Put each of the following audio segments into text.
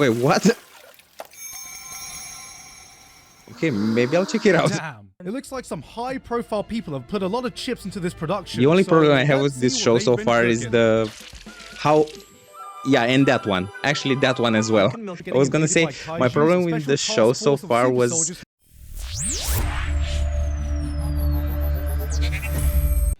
Wait, what? Okay, maybe I'll check it out. Damn. It looks like some high-profile people have put a lot of chips into this production. The only problem I have with this show so far is how... Yeah, and that one. Actually, that one as well. I was gonna say, my problem with the show so far was...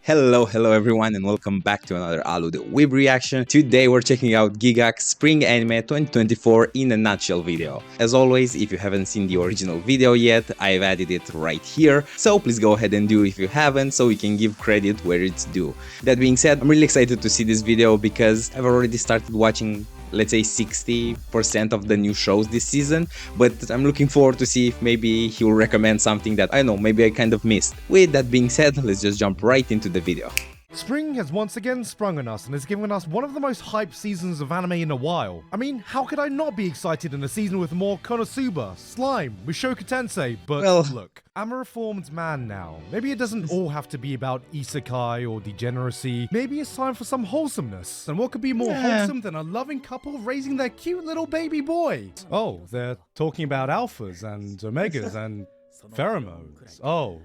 Hello everyone, and welcome back to another Alu the Weeb reaction. Today we're checking out Gigguk Spring Anime 2024 in a nutshell video. As always, if you haven't seen the original video yet, I've added it right here, so please go ahead and do if you haven't, so we can give credit where it's due. That being said, I'm really excited to see this video because I've already started watching, let's say, 60% of the new shows this season, but I'm looking forward to see if maybe he will recommend something that, I don't know, maybe I kind of missed. With that being said, let's just jump right into the video. Spring has once again sprung on us and has given us one of the most hyped seasons of anime in a while. I mean, how could I not be excited in a season with more Konosuba, Slime, Mushoku Tensei, but well, look, I'm a reformed man now. Maybe it doesn't all have to be about isekai or degeneracy. Maybe it's time for some wholesomeness. And what could be more wholesome than a loving couple raising their cute little baby boy? Oh, they're talking about alphas and omegas and pheromones. Oh,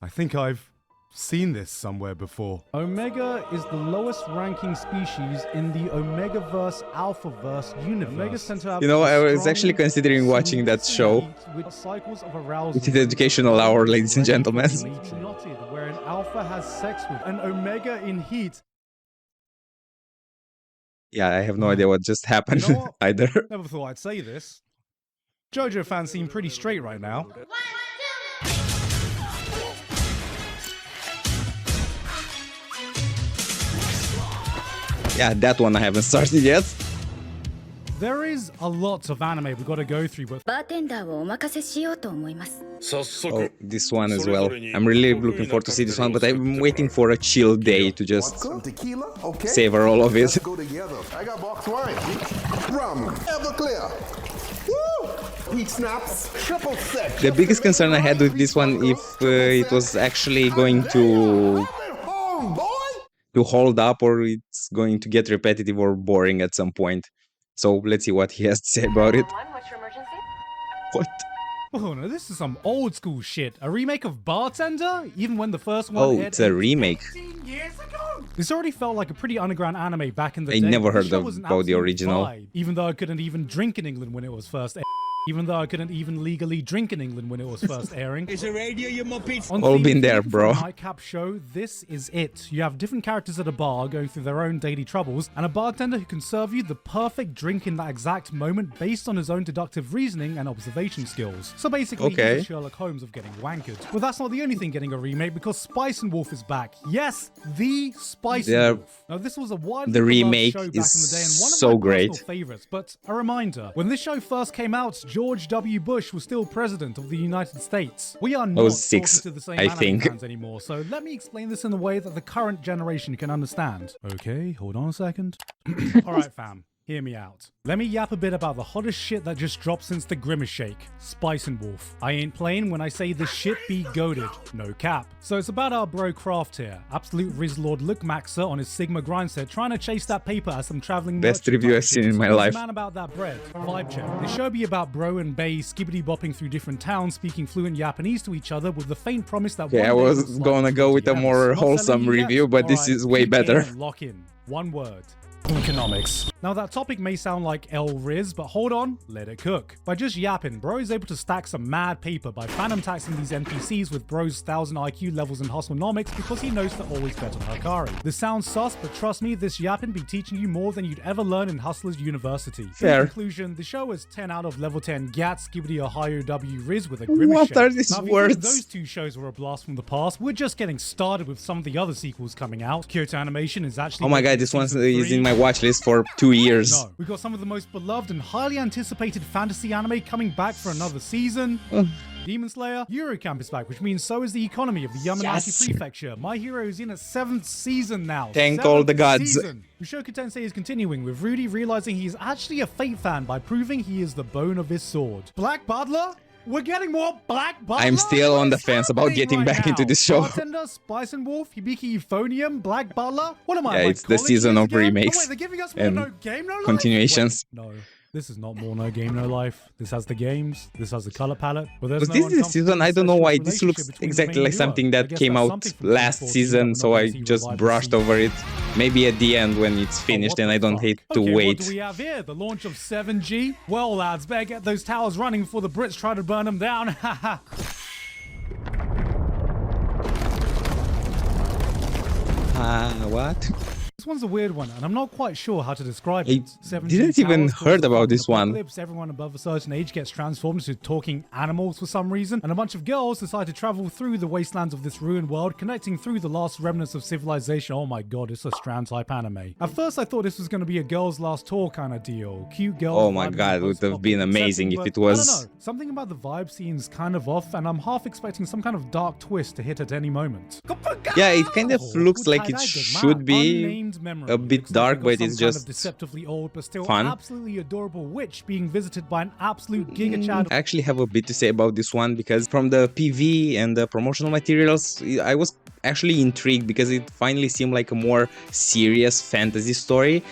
I think I've seen this somewhere before. Omega is the lowest ranking species in the Omegaverse Alphaverse universe. You know, I was actually considering watching that show. It is educational hour, ladies and gentlemen. Where an alpha has sex with an omega in heat. Yeah, I have no idea what just happened, you know either. Never thought I'd say this. JoJo fans seem pretty straight right now. Yeah, that one I haven't started yet. There is a lot of anime we've got to go through, but... Oh, this one as well. I'm really looking forward to see this one, but I'm waiting for a chill day to just savor all of it. I got box wine, rum, Everclear. Wheat snaps, triple sec. The biggest concern I had with this one, if it was actually going to hold up, or it's going to get repetitive or boring at some point. So let's see what he has to say about it. What's your emergency? What? Oh no, this is some old school shit. A remake of Bartender? Even when the first one aired it's a remake. 15 years ago? This already felt like a pretty underground anime back in the day. I never heard about the original. Even though I couldn't even drink in England when it was first aired. Even though I couldn't even legally drink in England when it was first airing. It's a radio, you muppets. All been there, bro. Nightcap show, this is it. You have different characters at a bar going through their own daily troubles, and a bartender who can serve you the perfect drink in that exact moment based on his own deductive reasoning and observation skills. So basically, he's the Sherlock Holmes of getting wankered. But that's not the only thing getting a remake, because Spice and Wolf is back. Yes, the Spice and Wolf. Now, this was a widely remake show back in the day, and one of so my great. personal favorites. But a reminder, when this show first came out, George W. Bush was still president of the United States. We are not talking to the same anime fans anymore, so let me explain this in a way that the current generation can understand. Okay, hold on a second. Alright fam, hear me out. Let me yap a bit about the hottest shit that just dropped since the Grimace Shake, Spice and Wolf. I ain't playing when I say this shit be goated, no cap. So it's about our bro Craft here, absolute Rizlord Look Maxer on his Sigma grind set, trying to chase that paper as some traveling best review I've seen in my life. Man about that bread. Vibe check. The show be about bro and bae skibbity bopping through different towns, speaking fluent Japanese to each other with the faint promise that I was gonna go with a more wholesome review, but this is way better. Lock in. One word. Economics. Now that topic may sound like Riz, but hold on, let it cook. By just yapping, bro is able to stack some mad paper by phantom taxing these NPCs with bro's 1000 IQ levels and hustlenomics because he knows to always bet on Hikari. This sounds sus, but trust me, this yapping be teaching you more than you'd ever learn in Hustlers University. Fair. In conclusion, the show is 10 out of level 10 GAT Skibbity Ohio W Riz with a Grimace What shake. are these now, words? Those two shows were a blast from the past. We're just getting started with some of the other sequels coming out. Kyoto Animation is actually... Oh my god, this one is in my watch list for 2 years. No, we've got some of the most beloved and highly anticipated fantasy anime coming back for another season. Demon Slayer, Eurocamp is back, which means so is the economy of the Yamanashi Prefecture. My Hero is in its 7th season now. Thank all the gods. Mushoku Tensei is continuing, with Rudy realizing he is actually a Fate fan by proving he is the bone of his sword. Black Butler? We're getting more Black Butler? I'm still on the fence about getting back into this show. Bartender, Spice and Wolf, Hibiki Euphonium, Black Butler? What am I? Yeah, it's the season of remakes oh, wait, they're giving us more and no game, no life? continuations. Wait, no. This is not more No Game No Life. This has the games, this has the color palette, but there's Because no this is the season, I don't know why this looks relationship between the exactly main like duo. something I that guess came that's out something from last 2014 season, that so we're not I gonna see just revived this brushed season. over it. Maybe at the end when it's finished Oh, and what I the don't fuck? hate to Okay, wait. what do we have here? The launch of 7G? Well, lads, better get those towers running before the Brits try to burn them down. Haha. What? This one's a weird one, and I'm not quite sure how to describe I it. 7G didn't even towers heard cause a about fucking this one. apocalypse, everyone above a certain age gets transformed into talking animals for some reason, and a bunch of girls decide to travel through the wastelands of this ruined world, connecting through the last remnants of civilization. Oh my god, it's a Strand type anime. At first I thought this was going to be a girl's last tour kind of deal. Cute girls. Oh my vibing god, it in would have been post-apocalyptic amazing setting, if it but I was. don't know. Something about the vibe seems kind of off, and I'm half expecting some kind of dark twist to hit at any moment. Yeah, it kind of looks like it should be Unnamed memory. a bit Looks like dark, we've got but some it's kind of just deceptively old, but still fun. absolutely adorable witch being visited by an absolute Giga Chad. I actually have a bit to say about this one because from the PV and the promotional materials, I was actually intrigued because it finally seemed like a more serious fantasy story.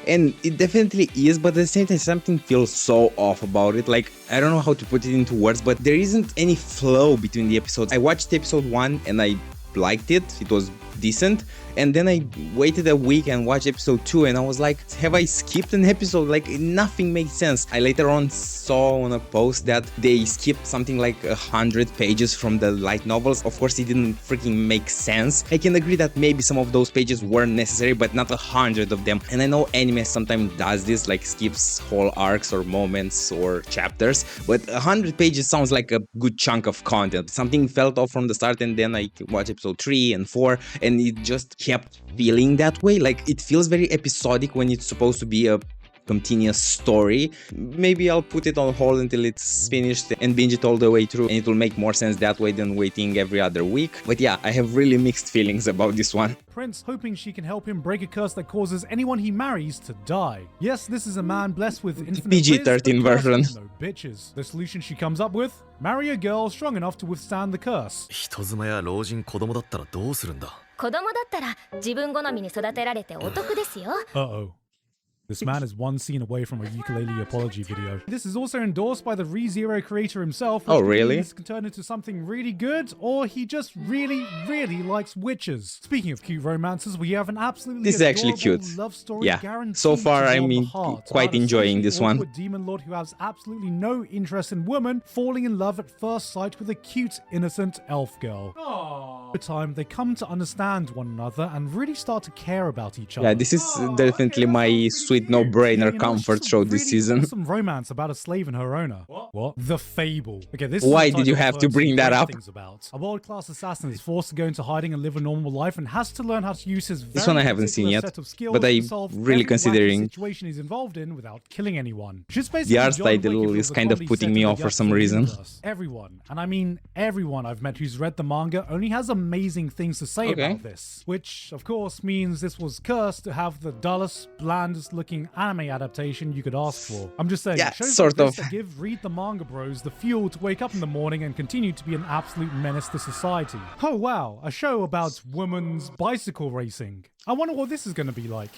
And it definitely is, but at the same time something feels so off about it. Like, I don't know how to put it into words, but there isn't any flow between the episodes. I watched episode 1 and I liked it. It was decent. And then I waited a week and watched episode 2 and I was like, have I skipped an episode? Like, nothing made sense. I later on saw on a post that they skipped something like 100 pages from the light novels. Of course, it didn't freaking make sense. I can agree that maybe some of those pages weren't necessary, but not 100 of them. And I know anime sometimes does this, like skips whole arcs or moments or chapters, but 100 pages sounds like a good chunk of content. Something felt off from the start, and then I watched episode 3 and 4 and it just kept feeling that way. Like, it feels very episodic when it's supposed to be a continuous story. Maybe I'll put it on hold until it's finished and binge it all the way through, and it will make more sense that way than waiting every other week. But yeah, I have really mixed feelings about this one. Prince hoping she can help him break a curse that causes anyone he marries to die. Yes, this is a man blessed with infinite PG-13 whiz, but version. no bitches. The solution she comes up with? Marry a girl strong enough to withstand the curse. 人妻や老人子供だったらどうするんだ。子供だったら自分好みに育てられてお得ですよ。 Uh-oh. This man is one scene away from a ukulele apology video. This is also endorsed by the ReZero creator himself. Oh, really? This can turn into something really good, or he just really, really likes witches. Speaking of cute romances, we have an absolutely This is actually adorable cute. love story Yeah. guaranteed So far, to I warm the mean, heart quite about a enjoying socially this one. awkward demon lord who has absolutely no interest in women falling in love at first sight with a cute, innocent elf girl. Over time, they come to understand one another and really start to care about each other. Yeah, this is definitely my sweet no-brainer You know, it's comfort just a show this really season. awesome romance about a slave and her owner. What? The Fable. Okay, this. Why is the did you title have I've to heard bring some that great up? things about. A world-class assassin is forced to go into hiding and live a normal life, and has to learn how to use his This very one I haven't seen particular yet, set of skills but to I'm solve really every wacky considering. situation he's involved in without killing anyone. She's basically The art John Wick title if it is was a kind of comedy putting set me in off the for some Yakuza reason. universe. Everyone, and I mean everyone I've met who's read the manga only has amazing things to say Okay. about this. Which, of course, means this was cursed to have the dullest, blandest looking anime adaptation you could ask for. I'm just saying, Yeah, shows sort like this of. that give Read the Manga Bros the fuel to wake up in the morning and continue to be an absolute menace to society. Oh wow, a show about women's bicycle racing. I wonder what this is going to be like.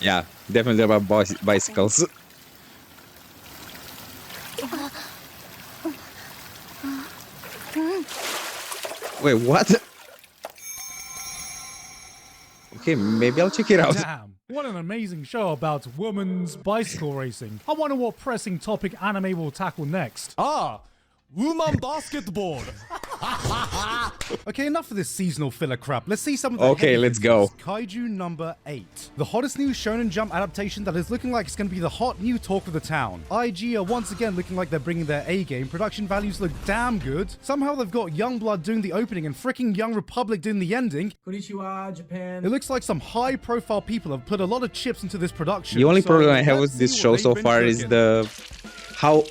Yeah, definitely about bicycles. Wait, what? Okay, maybe I'll check it out. Damn, what an amazing show about women's bicycle racing. I wonder what pressing topic anime will tackle next. Ah, woman basketball. Okay, enough of this seasonal filler crap. Let's see some of the Okay, heavy let's hitters. go. Kaiju number 8. The hottest new Shonen Jump adaptation that is looking like it's going to be the hot new talk of the town. IG are once again looking like they're bringing their A game. Production values look damn good. Somehow they've got Youngblood doing the opening and fricking Young Republic doing the ending. Konnichiwa, Japan. It looks like some high-profile people have put a lot of chips into this production. The only So problem I have let's with this see show what so they've been far is cooking. the how.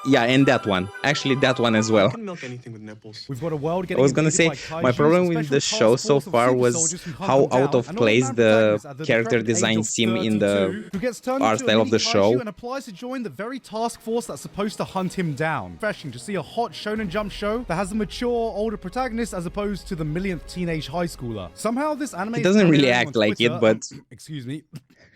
Yeah, and that one. Actually, that one as well. I can milk anything with nipples. We've got a world I getting was gonna invaded say, by my kaijus, problem a with special the task show so force of far super was soldiers who hunt how them out down, of and place all the protagonists at the character decrepit age design of seem in the 32, who gets turned art into a style of mini the kaiju show. and applies to join the very task force that's supposed to hunt him down. Refreshing to see a hot Shonen Jump show that has a mature, older protagonist as opposed to the millionth teenage high schooler. Somehow this anime He doesn't is really on act like Twitter- it, but excuse me.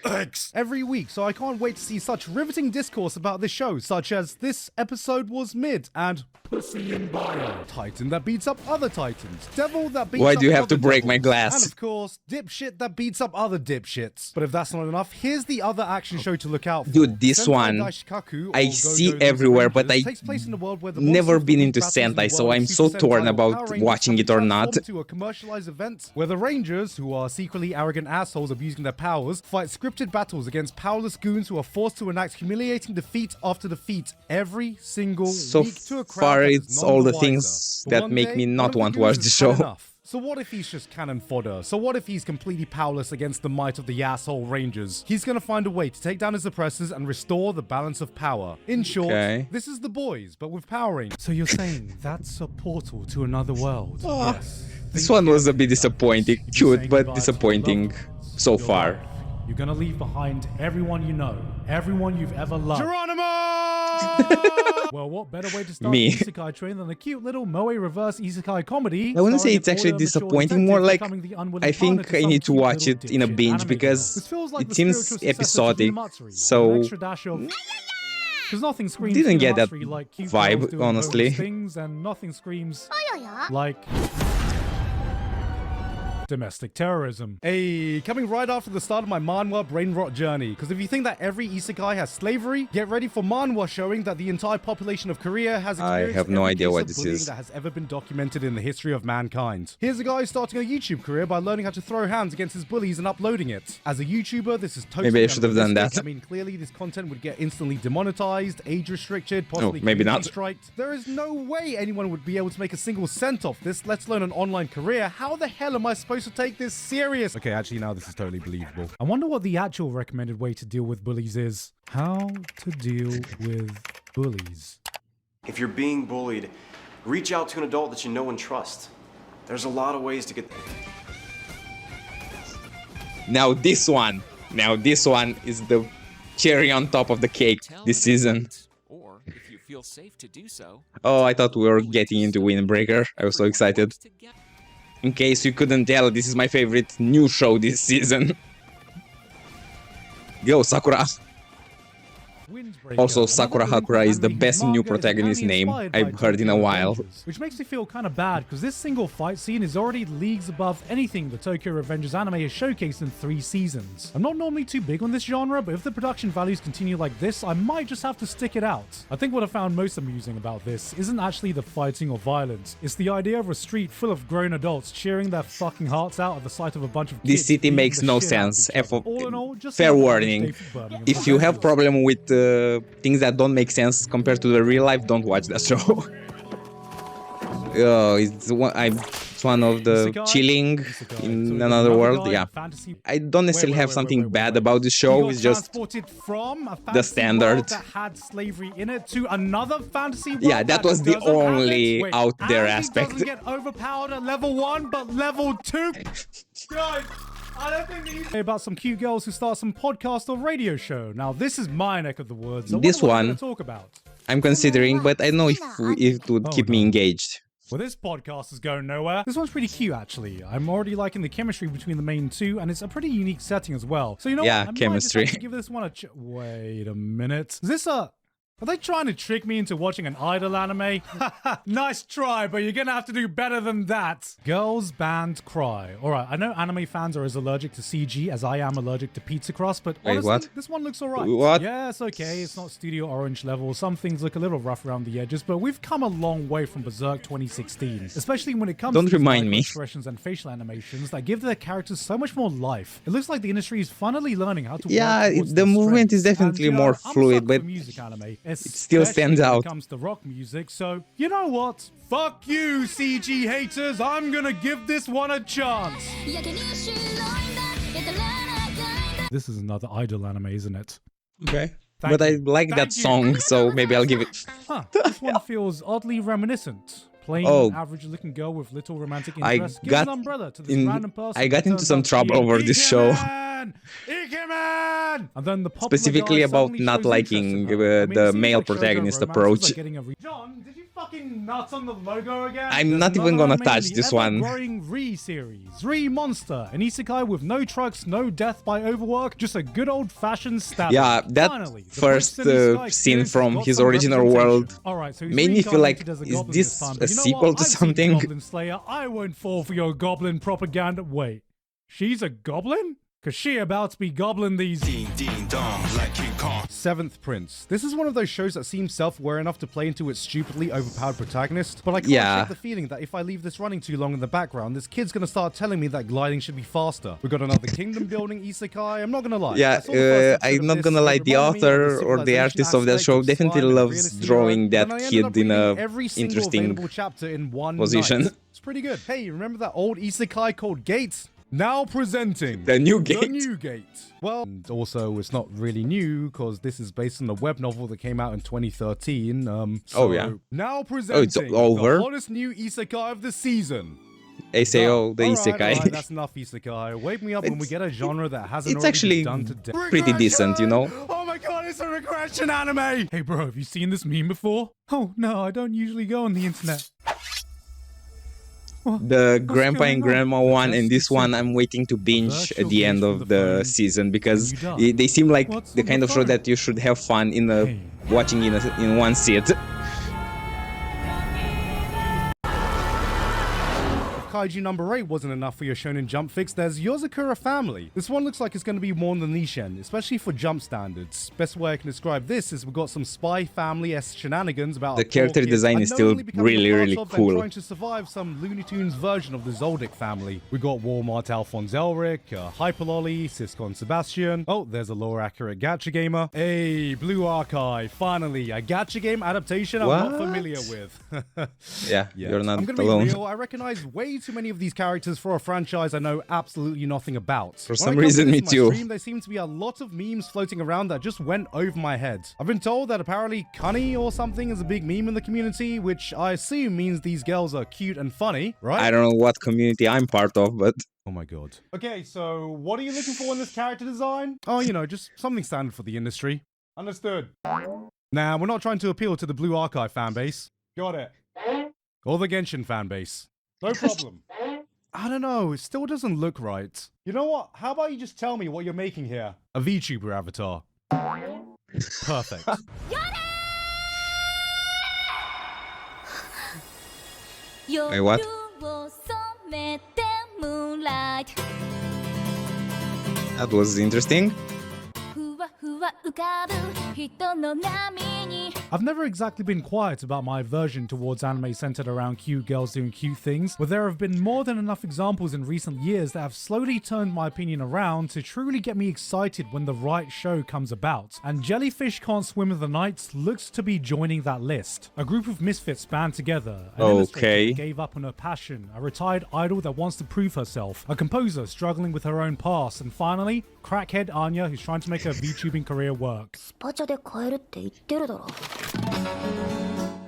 X every week, so I can't wait to see such riveting discourse about this show, such as this episode was mid and Pussy in Bio, Titan that beats up other Titans, Devil that beats up Why do you have to other break my devils, glass? and of course, Dipshit that beats up other dipshits. But if that's not enough, here's the other action show to look out for. Dude, this Sentai one Daishikaku, I or see Go-Go everywhere, Rangers, but I takes place in a world where the never monsters been that into lead battles in the Sentai, so world I'm of so Super torn Sentai or about Power Rangers watching it or not. transformed to a commercialized event where the Rangers, who are secretly arrogant assholes abusing their powers, fight scripted battles against powerless goons who are forced to enact humiliating defeat after defeat every single So week to a crowd far, that is it's none all the wiser. things But that one make day, me one not of the want to goons watch has the had show. enough. So what if he's just cannon fodder? So what if he's completely powerless against the might of the asshole Rangers? He's gonna find a way to take down his oppressors and restore the balance of power. In short, Okay. this is The Boys, but with Power Rangers. So you're saying that's a portal to another world? Yes. This Think one was a carefully bit about this. disappointing. You're Cute, saying but goodbye to disappointing your loved ones, so your far. life. You're gonna leave behind everyone you know, everyone you've ever loved. Geronimo! Well, what better way to start Me. the isekai train than a cute little moe reverse isekai comedy? I wouldn't say starring it's an actually older, mature disappointing, more detective like becoming the unwilling I partner think to I some need to cute watch little it in a dipshit binge anime girl. because This feels like it the seems spiritual successor to episodic, Hinamatsuri, so with an extra dash of because nothing screams didn't get that Hinamatsuri like cute vibe, girls doing honestly. homeless things, and nothing screams like domestic terrorism. Hey, coming right after the start of my manhwa brain rot journey, because if you think that every isekai has slavery, get ready for manhwa showing that the entire population of Korea has I experienced have no every idea case what of this bullying is. that has ever been documented in the history of mankind. Here's a guy starting a YouTube career by learning how to throw hands against his bullies and uploading it. As a YouTuber, this is totally Maybe I should have done unrealistic. that. I mean, clearly this content would get instantly demonetized, age restricted, possibly maybe community not. striked. There is no way anyone would be able to make a single cent off this, let alone an online career. How the hell am I supposed to take this serious? Okay, actually now this is totally believable. I wonder what the actual recommended way to deal with bullies is. How to deal with bullies. If you're being bullied, reach out to an adult that you know and trust. There's a lot of ways to get. Now this one is the cherry on top of the cake this season. Or if you feel safe to do so. Oh, I thought we were getting into Windbreaker. I was so excited. In case you couldn't tell, this is my favorite new show this season. Go, Sakura! Also, Sakura Hakura is the best new protagonist name I've heard in a while. Which makes me feel kind of bad, because this single fight scene is already leagues above anything the Tokyo Revengers anime has showcased in 3 seasons. I'm not normally too big on this genre, but if the production values continue like this, I might just have to stick it out. I think what I found most amusing about this isn't actually the fighting or violence, it's the idea of a street full of grown adults cheering their fucking hearts out at the sight of a bunch of kids. This city beating makes the no shit out of sense. each other. All in all, just Fair another warning. day for Birmingham If you have Revengers. problem with things that don't make sense compared to the real life, don't watch that show. Oh, it's one of the Isekai? chilling Isekai. in So another guy world. in Yeah, fantasy- I don't necessarily Wait, have wait, something wait, bad wait. about the He show. got It's just transported from a fantasy standard. world that had slavery in it to another fantasy world Yeah, that was the doesn't have only it. Wait, out there and aspect. He doesn't get overpowered at level 1, but level 2. Guys, I don't think these about some cute girls who start some podcast or radio show. Now, this is my neck of the woods. So This what am I one- gonna talk about? I'm considering, but I don't know if it would keep me no. engaged. Well, this podcast is going nowhere. This one's pretty cute, actually. I'm already liking the chemistry between the main two, and it's a pretty unique setting as well. So you know Yeah, what? I might chemistry. just have to give this one a wait a minute. Is this a... Are they trying to trick me into watching an idol anime? Nice try, but you're gonna have to do better than that. Girls Band Cry. Alright, I know anime fans are as allergic to CG as I am allergic to pizza crust, but Wait, honestly, what? this one looks alright. What? Yeah, it's okay. It's not Studio Orange level. Some things look a little rough around the edges, but we've come a long way from Berserk 2016. Especially when it comes Don't to these remind me. expressions and facial animations that give their characters so much more life. It looks like the industry is finally learning how to Yeah, work towards the their movement is strengths. definitely And, more I'm a fluid, sucker but for music anime, it still stands especially when out. it comes to rock music, so you know what? Fuck you, CG haters. I'm gonna give this one a chance. This is another idol anime, isn't it? Okay. Thank But I you. like that Thank you. song, so maybe I'll give it. Huh, this one feels oddly reminiscent. Playing Oh. an average-looking girl with little romantic I interest gives got an umbrella to this in- random person. I got who into turns some out to trouble be a over this show. geek man. Ikemen! And then the popular Specifically guy about suddenly not shows liking interest in her. I mean, the it seems male like shoujo protagonist romance is approach. like getting a John, did you fucking nuts on the logo again? I'm There's not even another gonna anime touch in the this one. ever-growing Re series. Re Monster, an isekai with no trucks, no death by overwork, just a good old-fashioned stab. Yeah, that Finally, the first Prince and Isekai scene experience from has got his some original representation. world Alright, so he's made me feel like, reincarnated as a is goblin this time, a but you know sequel what? to I've seen something? Goblin Slayer. I won't fall for your goblin propaganda. Wait, she's a goblin? Cause she about to be goblin these. Seventh Prince. This is one of those shows that seems self-aware enough to play into its stupidly overpowered protagonist, but I can't shake the feeling that if I leave this running too long in the background, this kid's gonna start telling me that gliding should be faster. We got another kingdom building isekai. I'm not gonna lie. Yeah, I'm not gonna lie, the author or the artist of that show definitely loves drawing that kid in a interesting chapter in one position. night. It's pretty good. Hey, remember that old isekai called Gates? Now presenting The New Gate. The New Gate. Well, and also it's not really new because this is based on a web novel that came out in 2013. Oh yeah. Now presenting it's over. the hottest new isekai of the season. ASAO, the Alright, isekai. alright, that's enough isekai. Wake me up when we get a genre that hasn't It's already actually been done to death. pretty decent, you know? Oh my god, it's a regression anime! Hey bro, have you seen this meme before? Oh no, I don't usually go on the internet. The grandpa and going on? grandma one and this Fantastic one I'm waiting to binge at the end of from the the phone season because and you die. they seem like What's the on kind the of show phone? that you should have fun in Hey. watching in one sit. Kaiju number 8 wasn't enough for your Shonen Jump fix, there's Yozakura Family. This one looks like it's going to be more on the niche end, especially for Jump standards. Best way I can describe this is we've got some Spy Family-esque shenanigans about The character design is still really cool. Trying to survive some Looney Tunes version of the Zoldyck family. We got Walmart Alphonse Elric, Hyperlolly, Siscon Sebastian. Oh, there's a lore-accurate gacha gamer. Hey, Blue Archive, finally, a gacha game adaptation I'm not familiar with. Yeah, you're not I'm gonna alone. be real, I recognize way too many of these characters for a franchise I know absolutely nothing about. For some reason, me too. There seem to be a lot of memes floating around that just went over my head. I've been told that apparently Cunny or something is a big meme in the community, which I assume means these girls are cute and funny, right? I don't know what community I'm part of, but Oh my god. Okay, so what are you looking for in this character design? Oh, you know, just something standard for the industry. Understood. Nah, we're not trying to appeal to the Blue Archive fanbase. Got it. Or the Genshin fanbase. No problem. I don't know, it still doesn't look right. You know what? How about you just tell me what you're making here? A VTuber avatar. Perfect. Wait, what? That was interesting. I've never exactly been quiet about my aversion towards anime centered around cute girls doing cute things, but there have been more than enough examples in recent years that have slowly turned my opinion around to truly get me excited when the right show comes about. And Jellyfish Can't Swim in the Night looks to be joining that list. A group of misfits band together, an illustrator Okay. who gave up on her passion, a retired idol that wants to prove herself, a composer struggling with her own past, and finally, crackhead Anya who's trying to make her VTubing career work. スパチャで買えるって言ってるだろ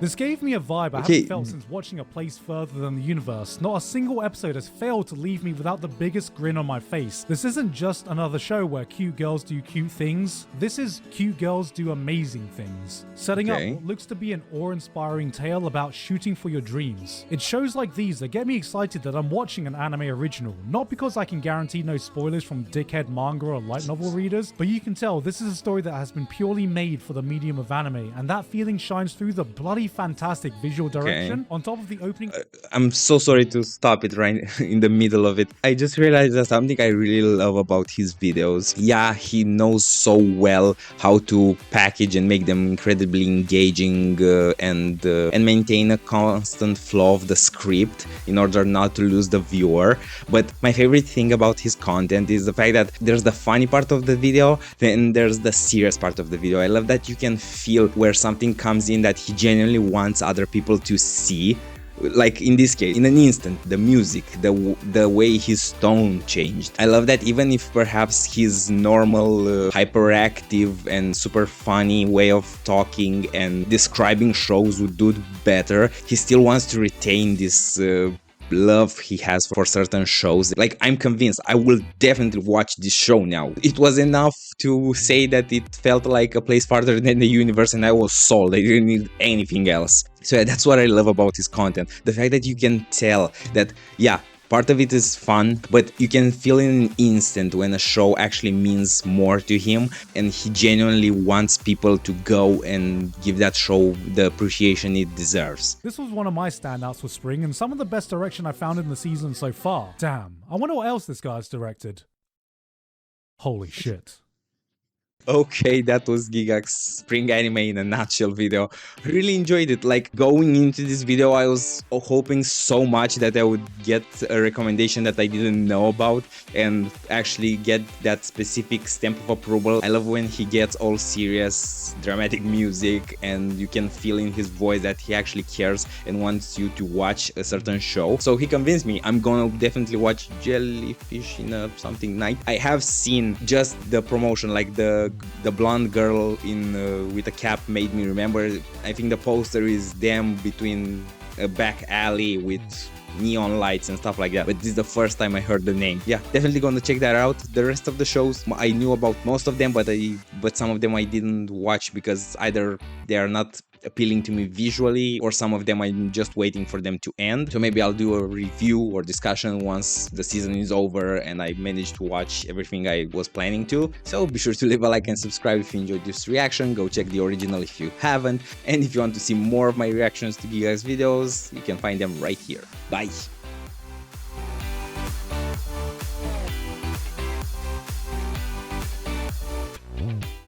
This gave me a vibe I Okay. haven't felt since watching A Place Further Than the Universe. Not a single episode has failed to leave me without the biggest grin on my face. This isn't just another show where cute girls do cute things. This is cute girls do amazing things. Setting Okay. up what looks to be an awe-inspiring tale about shooting for your dreams. It's shows like these that get me excited that I'm watching an anime original. Not because I can guarantee no spoilers from dickhead manga or light novel readers, but you can tell this is a story that has been purely made for the medium of anime, and that feeling shines through the bloody fantastic visual direction on top of the opening. I'm so sorry to stop it right in the middle of it. I just realized that something I really love about his videos. Yeah, he knows so well how to package and make them incredibly engaging and maintain a constant flow of the script in order not to lose the viewer. But my favorite thing about his content is the fact that there's the funny part of the video, then there's the serious part of the video. I love that you can feel where something comes in that he genuinely wants other people to see. Like in this case, in an instant, the music, the way his tone changed. I love that even if perhaps his normal hyperactive and super funny way of talking and describing shows would do better, he still wants to retain this love he has for certain shows. Like, I'm convinced I will definitely watch this show now. It was enough to say that it felt like a place farther than the universe, and I was sold. I didn't need anything else. So yeah, that's what I love about his content. The fact that you can tell that, yeah, part of it is fun, but you can feel in an instant when a show actually means more to him, and he genuinely wants people to go and give that show the appreciation it deserves. This was one of my standouts for spring, and some of the best direction I found in the season so far. Damn, I wonder what else this guy's directed. Holy shit. Okay, that was Gigguk's spring anime in a nutshell video. I really enjoyed it. Like, going into this video, I was hoping so much that I would get a recommendation that I didn't know about and actually get that specific stamp of approval. I love when he gets all serious, dramatic music, and you can feel in his voice that he actually cares and wants you to watch a certain show. So he convinced me. I'm gonna definitely watch Jellyfish in a something night. I have seen just the promotion, like the blonde girl in with a cap made me remember. I think the poster is them between a back alley with neon lights and stuff like that, but this is the first time I heard the name. Yeah, definitely gonna check that out. The rest of the shows I knew about most of them, but some of them I didn't watch because either they are not appealing to me visually, or some of them I'm just waiting for them to end. So maybe I'll do a review or discussion once the season is over and I managed to watch everything I was planning to. So be sure to leave a like and subscribe if you enjoyed this reaction. Go check the original if you haven't, and if you want to see more of my reactions to Gigguk's videos, you can find them right here. Bye!